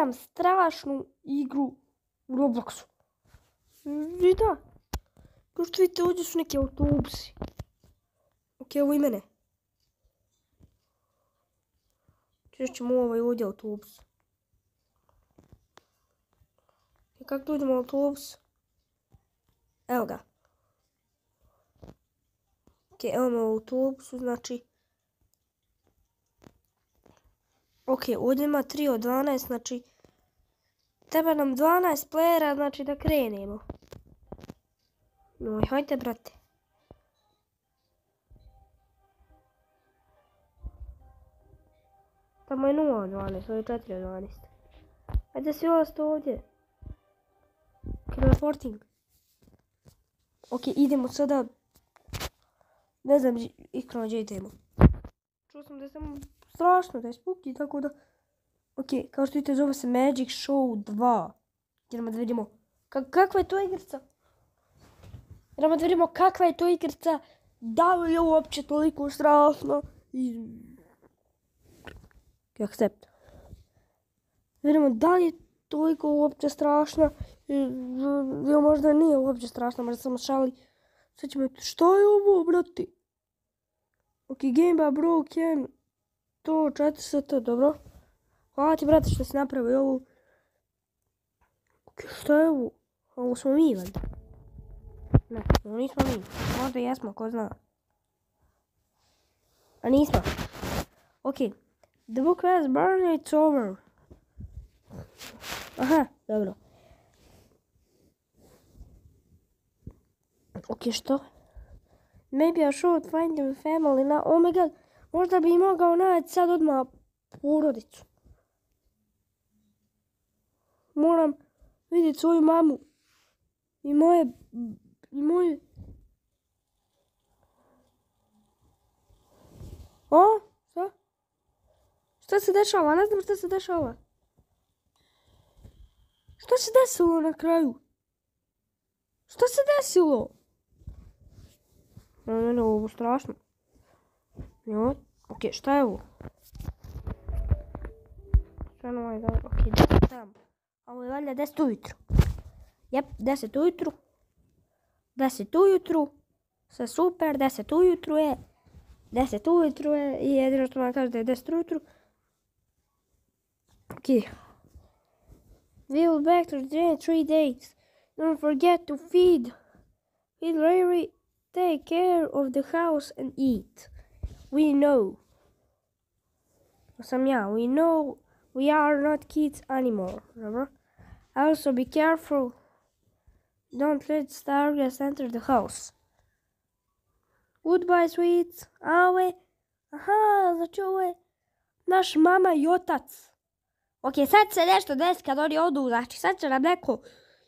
igram strašnu igru u Robloxu. I da. Kao što vidite, ovdje su neki autobusi. Ok, evo i mene. Češćemo ovdje autobus. I kako dođemo u autobus? Evo ga. Ok, evo me u autobusu, znači... Ok, ovdje ima 3 od 12, znači... Treba nam 12 playera, znači da krenemo. No, hajde, brate. Tamo je 0 od 12, ovo je 4 od 12. Hajde svi ostati ovdje. Teleporting. Ok, idemo sada. Ne znam, iskreno gdje idemo. Čuo sam da je samo strašno, da je spooky, tako da... Ok, kao što vidite, zove se Magic Show 2. Idemo da vidimo kakva je to igrica. Idemo da vidimo kakva je to igrica. Da li je uopće toliko strašno. Accept. Vidimo da li je toliko uopće strašno. Ili možda nije uopće strašno, možda samo šali. Sad ćemo... Šta je ovo, brati? Ok, Game by Broken. To 4 sata, dobro. Hvala ti, brate, što si napravio ovu. Ok, šta je ovo? Ovo smo mi, valjda. Ne, ovo nismo mi. Možda jesmo, ko zna. A nismo. Ok. The book has burned, it's over. Aha, dobro. Ok, što? Maybe I should find your family now. Oh my god, možda bi mogao naći sad odmah porodicu. Moram vidjeti svoju mamu. I moje... O? Šta? Šta se dešava? Ne znam šta se dešava. Šta se desilo na kraju? Šta se desilo? Ne, ovo je strašno. Ok, šta je ovo? Stvarno ovaj dobro. Ok, 10 tamo. Ovo je valjda 10 ujutru. Jep, 10 ujutru. 10 ujutru. Sve super, 10 ujutru je. 10 ujutru je. I jedino što vam kaže da je 10 ujutru. Ok. We will back to the gym in 3 days. Don't forget to feed Larry. Take care of the house and eat. We know. We know we are not kids anymore. Remember? Also be careful. Don't let Stargast enter the house. Goodbye, sweets. Aha, znači ovo je naš mama i otac. Ok, sad se nešto desi kad oni odu, znači sad će nam neko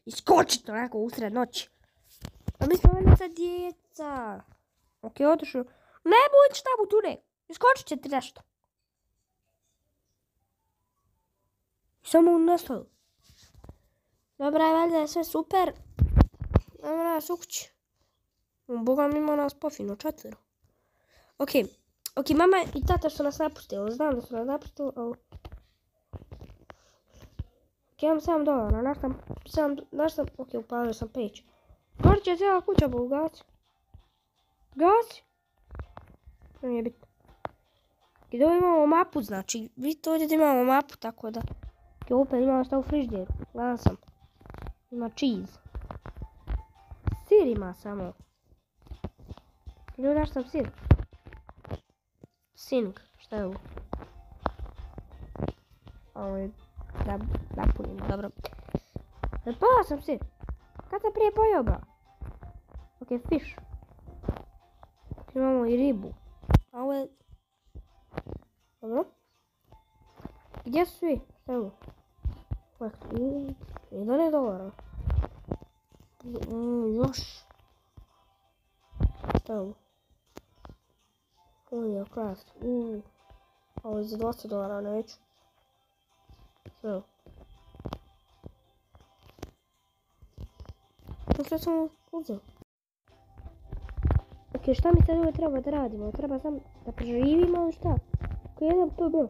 iskočiti onako usred noći. A mi smo ovdje sad djeca. Ok, otišu. Ne budiš tamo tu ne. Iskočit će ti nešto. Samo nestalo. Dobra, valjda je sve super. Ajmo nas u kući. Boga mi ima nas pofino, 4. Ok, mama i tata su nas napustili. Znam da su nas napustili, ali... Ok, imam $7. Naš sam... Ok, upalio sam peć. Gori će cijela kuća bo ugasi. Gasi? To nije bitno. I da imamo mapu, znači. Vidite ovdje da imamo mapu, tako da... Ok, opet imamo šta u frižderu. Gledam sam. Ima cheese. Sir ima samo. Ili daš sam sir? Sink, šta je ovo? Ovo je... Da napunimo, dobro. Pojao sam sir. Kad sam prije pojao, bro? Ok, fish. Imamo i ribu. A ovo je... Dobro. Gdje su svi? Šta je ovo? $11. Još. Šta je ovo? Ovo je craft. Ovo je za $20, neću. Šta je ovo? Što sam uzeo? Ok, šta mi sad ovo treba da radimo? Treba sam da preživimo ili šta? Ko jedan to bilo?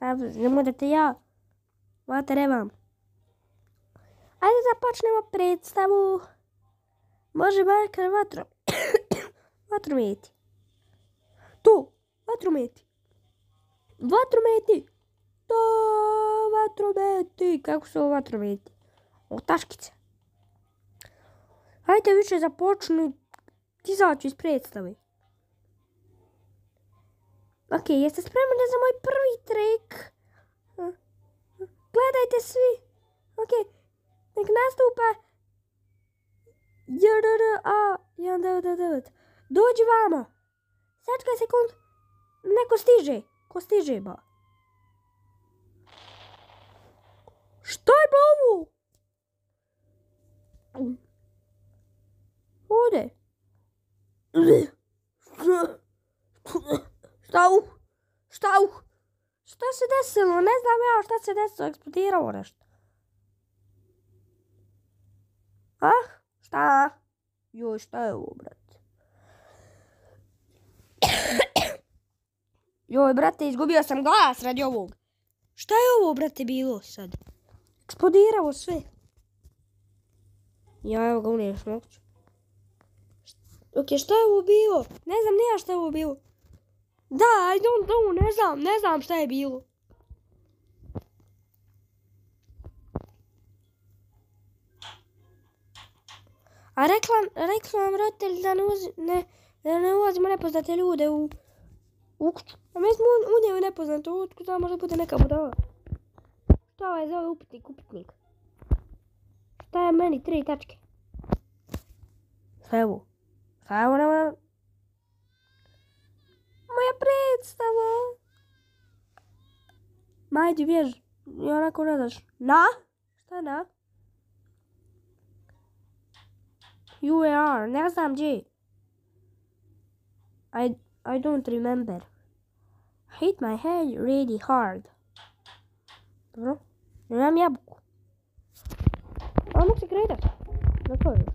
Nemoj da te ja vaterevam. Ajde da počnemo predstavu. Može makar vatrometi. Tu, vatrometi. Vatrometi. To, vatrometi. Kako su ovo vatrometi? O, taškice. Hajde više započni izaći iz predstave. Ok, jeste spremni za moj prvi trik? Gledajte svi. Ok, nek nastupa JRA 199. Dođi vamo. Sačkaj sekund. Neko stiže. Ko stiže ba? Šta je ba ovo? Ode. Šta se desilo? Ne znam ja šta se desilo. Eksplodiralo nešto. Šta? Joj, šta je ovo, brate? Joj, brate, izgubio sam glas radi ovog. Šta je ovo, brate, bilo sad? Eksplodiralo sve. Ja, evo ga, uniješ moguće. Ok, šta je ovo bilo? Ne znam nija šta je ovo bilo. Da, I don't know, ne znam šta je bilo. A rekla vam roditelj da ne ulazimo nepoznate ljude u kuću. A mi smo unijeli nepoznatu kuću, da možda bude neka budala. Šta je zove upitnik? Šta je meni 3 tačke? Šta je ovo? Moja predstava. Majdi bjež. I onako ne znaš. Na? Šta je na? UAR. Ne znam gdje. I don't remember. Hit my head really hard. Dobro. Nemam jabuku. A mogu se kretat. Na koju?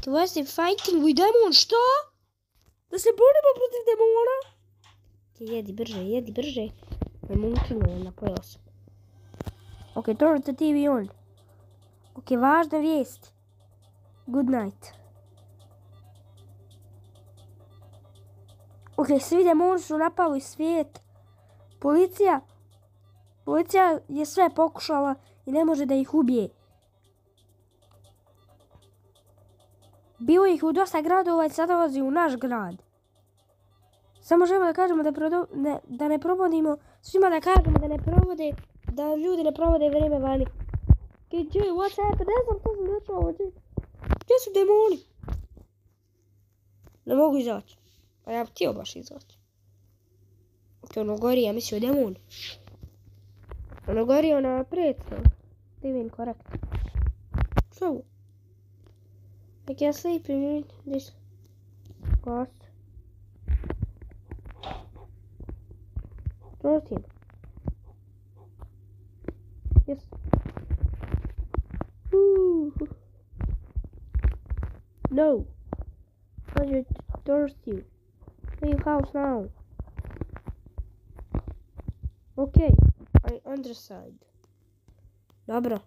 To was the fighting with demon. Što? Da se borimo protiv demona? Jedi brže. Demonkinu je napojao sam. Ok, turn the TV on. Ok, važna vijest. Good night. Ok, svi demoni su napali svijet. Policija je sve pokušala i ne može da ih ubije. Bilo ih u dosta gradova i sad dolazi u naš grad. Samo želimo da kažemo da ne provodimo, svima da kažemo da ljudi ne provode vrijeme vani. Gdje, what's happened? Ne znam što se dešava. Gdje su demoni? Ne mogu izaći. Pa ja bi htio baš izaći. Ok, ono gori, ja mislio demon. Ono gori, ona predstav. Divin, korekt. Što je ovo? I can't sleep in this ghost. Trust him. Yes. Ooh. No. I trust you. Leave house now. Okay. I understand. Dobro.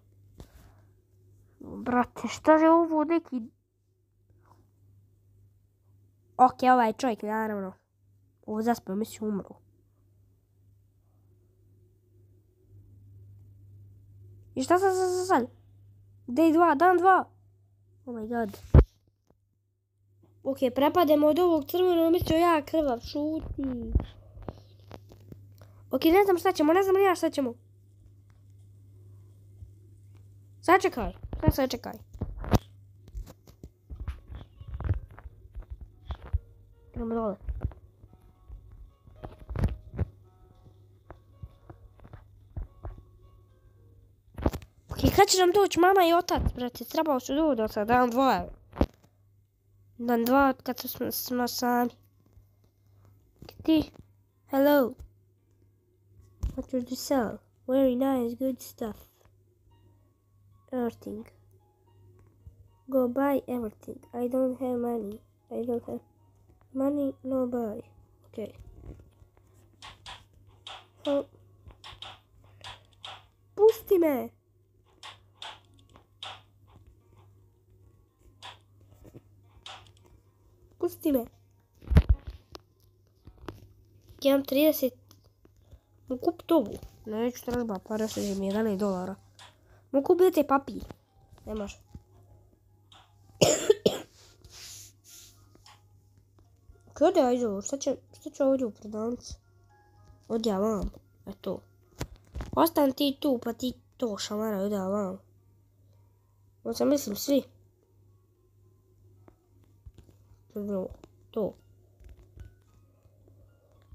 Brate, šta je ovo neki... Ok, ovaj čovjek, naravno. Ovo zaspao, misli umro. I šta sad? Day 2, dan 2. Oh my god. Ok, prepademo od ovog crvenog, mislio ja krvav, šuti. Ok, ne znam šta ćemo. Sačekaj. Idemo dole. Ok, kad će nam doći mama i otac, brate? Trebao su doći sad, dan 2. Dan 2 kad smo sami. Ti, hello. What did you sell? Very nice, good stuff. Everything. Go buy everything. I don't have money. No buy. Okay. Pusti me! Pusti me! Imam 30... Mogu kupit ovu. Neću tražba, para se mi $11. Mogu kupiti papir. Ne može. Kada ja idu? Šta će ovdje u prodavnici? Odi ja vam. Eto. Ostani ti tu, pa ti to šamara, odi ja vam. Ovo sam mislim svi. To.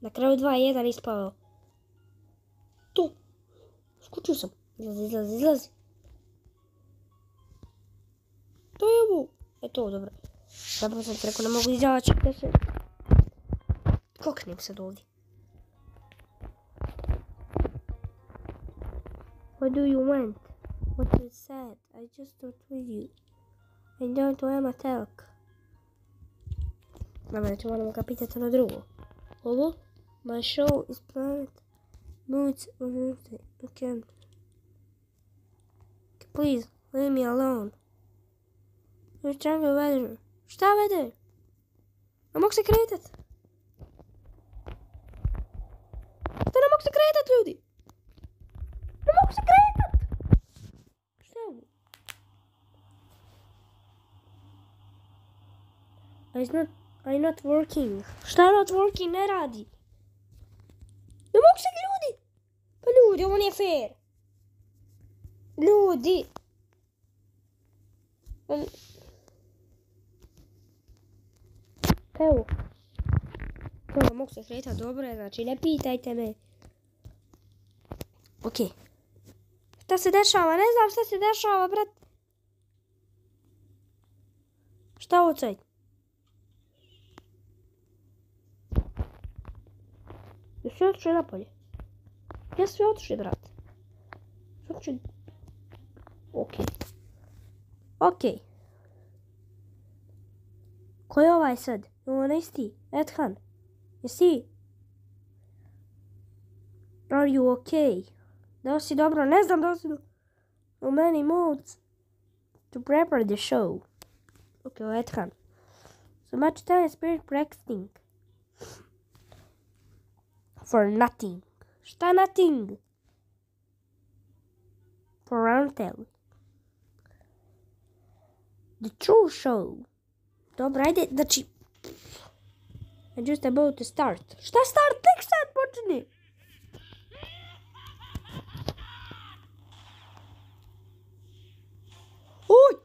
Na kraju 2-1 ispao. Tu. Skučio sam. Izlazi. To je ovo. Eto, dobro. Zapravo sam rekao, ne mogu izaći. Koknem sad ovdje. What do you want? What you said? I just talked with you. I don't want to talk. Dobra, ću moramo ga pitati na drugo. Ovo? My show is planned. Moods on Thursday. Okay. Please, leave me alone. You're trying to weather. Šta weather? Ne mogu se kretat. Ne mogu se kretat, ljudi. Ne mogu se kretat. Šta je ovo? I'm not working. Šta je not working? Ne radi. Ne mogu se, ljudi. Pa ljudi, ovo nije fair. Ljudi. Evo. Ne mogu se kretat, dobro je, znači ne pitajte me. Okej. Šta se dešava? Ne znam šta se dešava, brat. Šta ovo cajt? Jesu otišli napolje? Jesu otišli, brat? Okej. Ko je ovaj sad? Ovo ne isti? Edhan? Jesi? Are you okay? Da li si dobro? Ne znam da li si dobro. So many modes to prepare the show. Ok, ovo je Edhan. So much time spent practicing. For nothing. Šta nothing? For until. The true show. Dobro, ajde, znači... I'm just about to start. Šta start? Tek sad počne. Oj!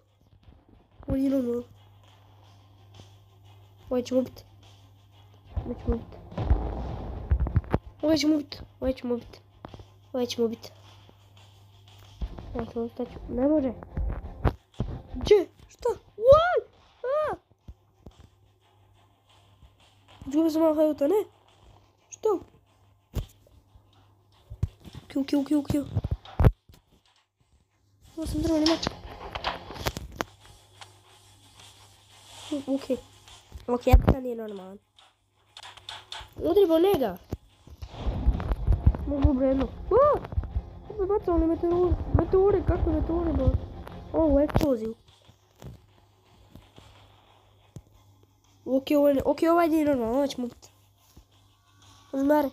Ovo nije normalno. Ovo ćemo ubiti. Ne može. Gdje? Šta? What? Izgubio sam malo hajuta, ne? Što? Kju. Ovo sam drveni mač. Ok, ja to nije normalan. Udribo njega. Mogu bredno. Opet bacao li meteore, kakve meteore, bo? Ovo je eksploziju. Ok, ovaj nije normalno, ovo ćemo biti. Uzmare.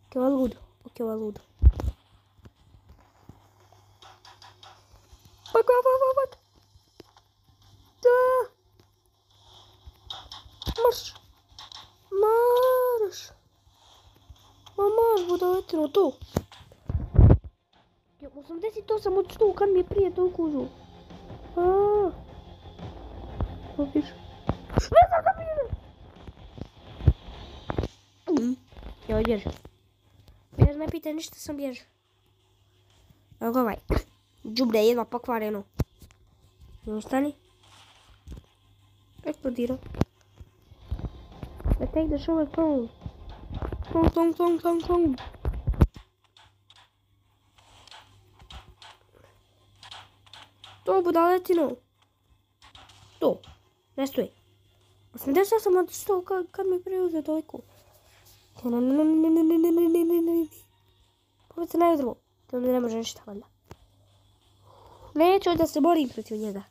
Ok, ovo je ludo. Fuck. Da. Marš. Marš, budaletino, tu. 88 od 100, kad mi je prije toliko uzu. Opiš. Ne znam da bježe. Joj, bježe. Bježe, ne pitaj ništa, sam bježe. Evo ovaj. Džubre je jedva pokvareno. Ostani. Eksplodira. I take the show at home. Klong. To budaletino. To. Ne stoji. 88 od 100 kad mi preuzeo toliko. Pored se najudruo. To mi ne može ništa valjda. Neću da se borim protiv njega.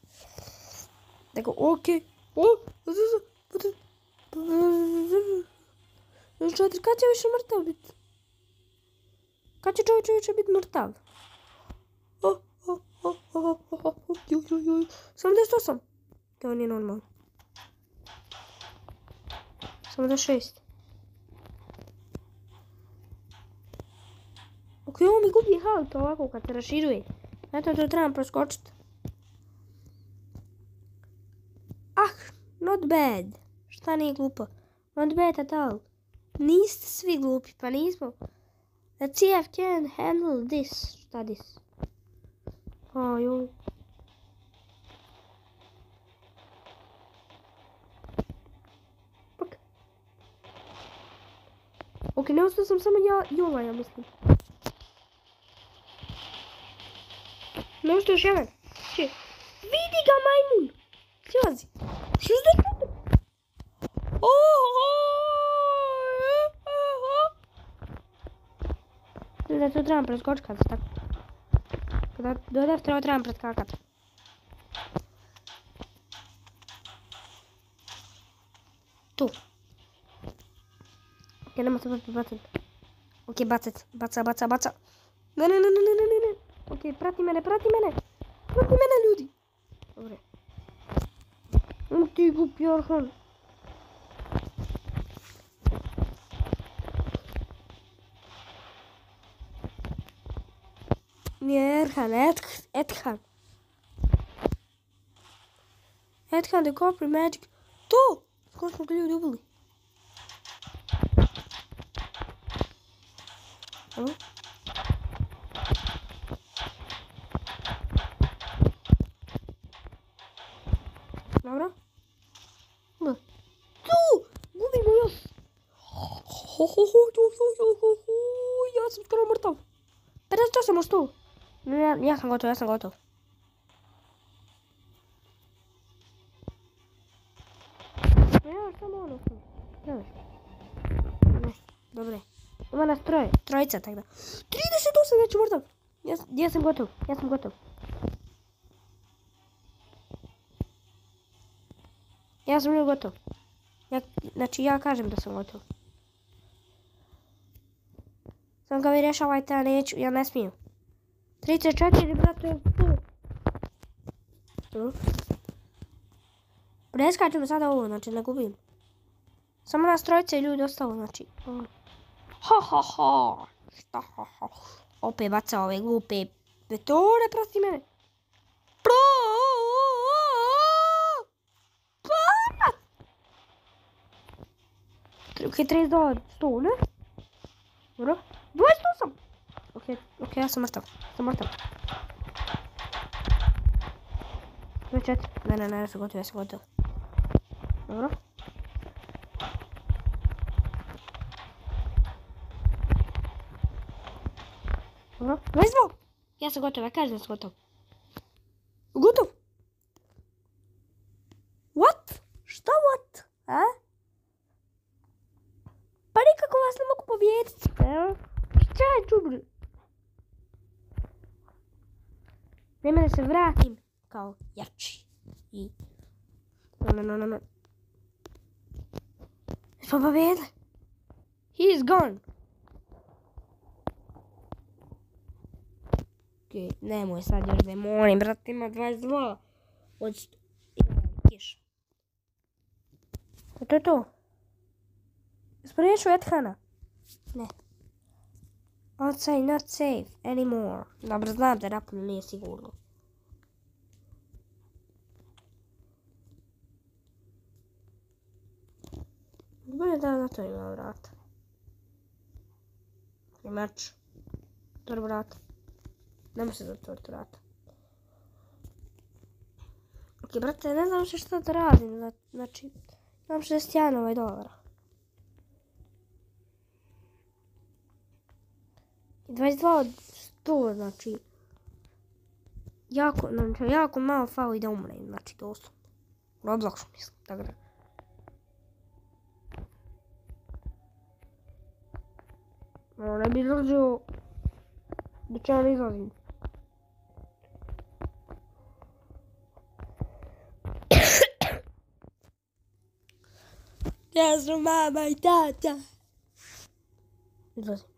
Dakle, okej. Četiri, kad će više mrtav biti? Kad će čovječe više biti mrtav? 78. To nije normalno. 76. Ok, ovo mi gubi halt ovako kad se raširuje. Eto, to trebam proskočiti. Not bad. Šta nije glupo? Not bad at all. Niste svi glupi, pa nismo. Let's see if I can handle this. Šta this? Joj. Ok, ne ostao sam samo Jola, ja mislim. Ne ostao još jedan. Vidi ga, majmun! Sjazi. Što je da to trebam preskočiti kad se tako. Kada dodav trebam preskakat. Tu. Ok, nema se bacati. Ok, baca. Ne. Ok, prati mene. Prati mene, ljudi. Dobre. Ti glupi Orhan. Nije Erhan, Edhan. Edhan the Copper Magic. To! Skoro smo ga ljudi ubili. Dobro. Tu! Gubimo još. Ja sam skoro mrtav. 58 od 100. Ja sam gotov. Ja samo ono. Ne. Dobre. Ima nas trojica, tako da. 38, znači mrtav. Ja sam gotov. Ja sam gotov. Znači ja kažem da sam gotov. Sam ga vi rješavajte, a neću, ja ne smijem. 34, brate, tu. Preskačemo sada ovo, znači ne gubim. Samo nas trojice i ljudi ostalo, znači. Ha. Šta ha. Opet baca ove glupe metode protiv mene. Ok, 32 od 100, ne? Dobro. 28! Ok, ja sam mrtav. 24. Ne, ja sam gotov. Dobro. Dobro. 22! Ja sam gotov, ja kažem da sam gotov. Gotov! What? Šta what? A? Pa nikako vas ne mogu pobijediti. Šta je čubri? Nema da se vratim kao jači. I... No. Smo pobijedili. He is gone. Ok, nemoj sad još demoni, brat, ima 22 od 100. Kiš. To je to. Jesmo riješili Edhana? Ne. Outside not safe anymore. Dobro, znam da napuno nije sigurno. Bolje da zatvorimo vrata. Mač. Zatvori vrata. Nema se zatvoriti vrata. Ok, brate, ne znam še šta da radim. Znači, imam $61. 22 od 100, znači. Jako malo fali da umrem, znači doslovno. Robloxu mislim, tako da. Ono ne bi izlazio da će ja ne izlazim. Ja su mama i tata. Izlazim.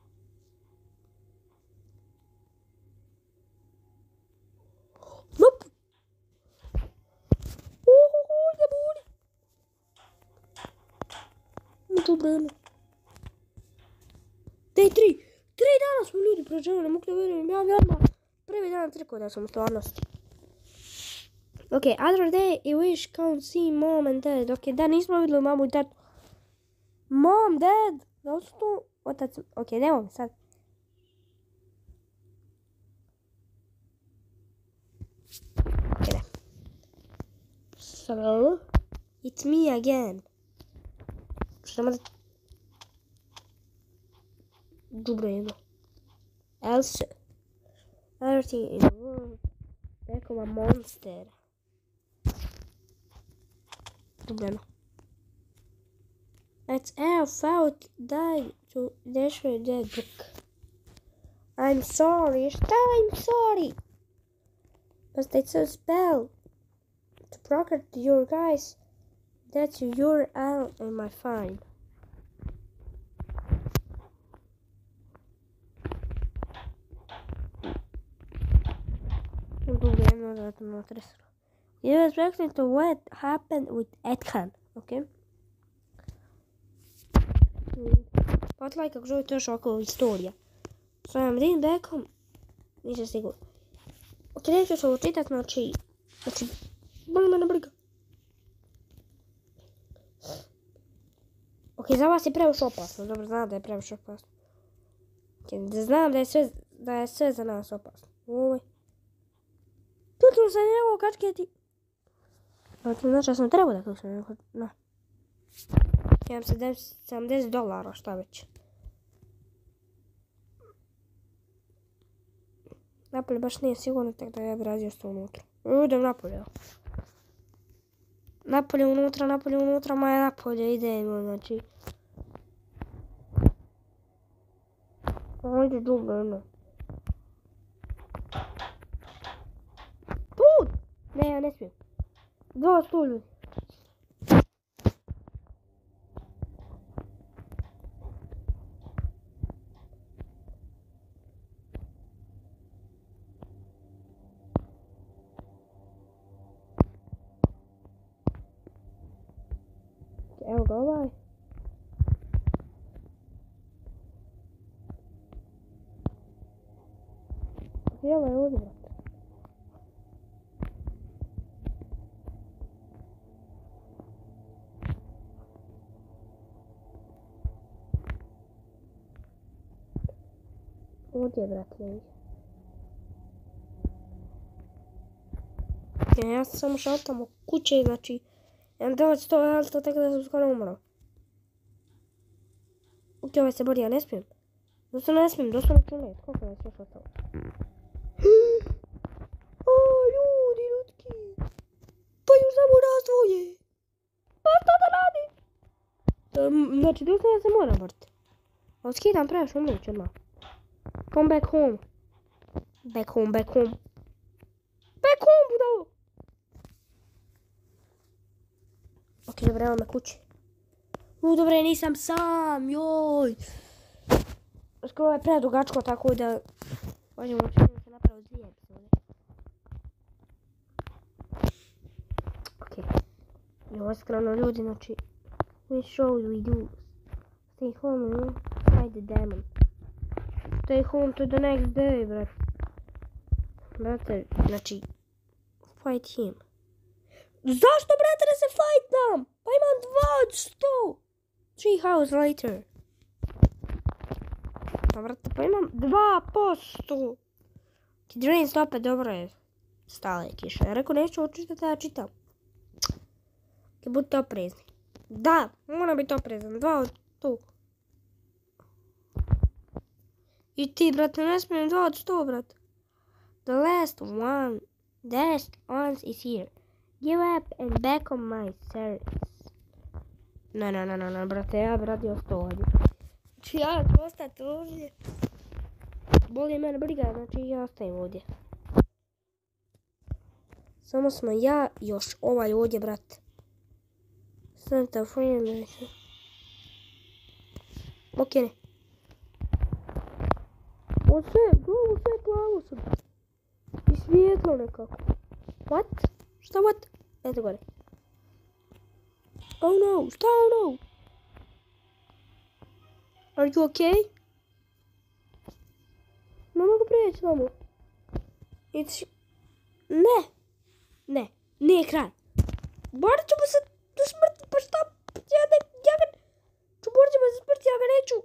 Nope. Ne boli. Dobro, jedno. Dej, 3 dana smo ljudi proživjeli, ne mogu da vjerujem. Ja odmah prvi dan trkao da sam u stvarnosti. Ok, other day I wish can't see mom and dad. Ok, da nismo vidjeli mamu i tatu. Mom, dad, da su to otac. Ok, nemoj mi sad. Ok, da. So, it's me again. Što nema da... Dobro jedno. Elsa. Everything in the world. Become a monster. Dobro jedno. It's felt died to destroy the book. I'm sorry. I'm sorry. But it's a spell to protect your guys. That's your out and my fine. You was reacting to what happened with Edkan, okay? Potlaj kako zove to još oko istorija. So I'm reading back home. Nisam siguran. Ok, neću se ovo čitat, znači, boli me na briga. Ok, za vas je previše opasno, dobro, znam da je previše opasno. Ok, da znam da je sve za nas opasno. Ovoj. Kliknuo sam njegovo kačketi. Znači, ja sam trebao da kliknuo njegovo, no. Imam $70, šta već. Napolje baš nije sigurno, tako da ja bi razio što unutra. Idem napolje. Napolje unutra, moja napolje, idemo, znači. Ajde, dobro, jedno. Put! Ne, ja ne smijem. 200 ljudi. Evo ga ovaj. Evo je ovdje, brate. Ovdje, brate, ne. Ja sam samo šao tamo kuće, znači... Imam 900 health, tako da sam skoro umro. Ok, ovaj se bori, ja ne smijem. Doslovno ne smijem, doslovno ću umret. Koliko je sve šao? O, ljudi, ljudki. Pa još samo nas dvoje. Pa šta da radim? Znači, doslovno se moram boriti. Ali skidam previše umreći odmah. Come back home. Back home. Back home, budalo. Ok, dobro, evo me kući. Dobre, nisam sam, joj. Skoro je predugačko, tako da... Možemo učiniti se napravo 2 epizode. Ok. Evo, iskreno ljudi, znači... We show we do. Stay home, you know? Fight the demon. Stay home to the next day, brat. Brate, znači... Fight him. Zašto, brate, da se fajtam? Pa imam 200! 3 hours later. Pa, brate, pa imam 2%! Drains opet dobro je stale kiše. Ja rekao, neću očitati, ja čitam. Kaj budite oprezni. Da, mora biti oprezan. 2 od 100. I ti, brate, ne smijem 2 od 100, brate. The last one is here. Give up and back on my service. No, brate, ja bi radio 100 ovdje. Znači ja ću ostati ovdje. Boli mene briga, znači ja ostajem ovdje. Samo smo ja i još ovaj ovdje, brat. Santa friend. Ok, ne. Ovo sve plavo sam. I svijetlo nekako. What? Šta what? Eto gore. Oh no, šta oh no? Are you okay? Ne mogu prijeći tamo. Ne, nije kraj. Borit ćemo se do smrti, pa šta? Borit ćemo se do smrti, ja ga neću.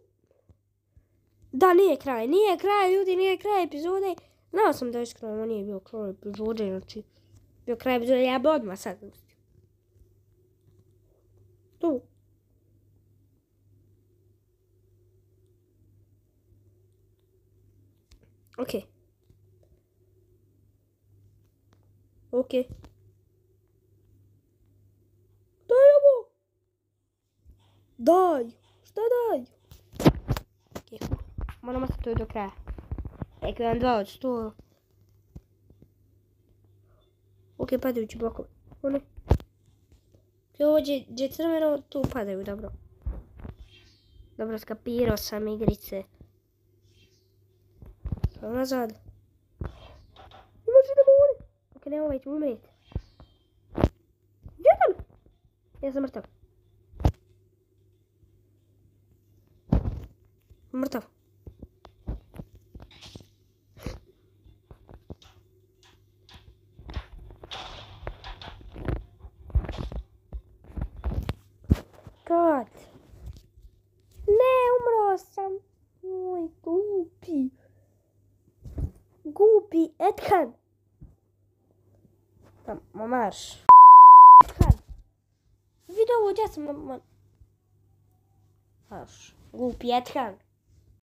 Da, nije kraj, ljudi, nije kraj epizode. Znao sam da je iskreno, ovo nije bio kraj epizode, znači. Bio kraj epizode, ja bi odmah sad pustio. Tu. Ok. Daj ovo. Daj. Šta daj? Ok, moramo se to do kraja. Ekran 2 od 100. Ok, padajući blokovi. Ono. Ovo gdje crveno, tu padaju, dobro. Dobro, skapirao sam igrice. Samo nazad. Imaš da mori. Ok, ne ovaj ću umrijeti. Gdje sam? Ja sam mrtav. Mrtav. God. Ne, umro sam. Oj, glupi. Glupi, Ethan. Tamo, marš. Ethan. Vidi ovo, gdje sam? Marš. Glupi, Ethan.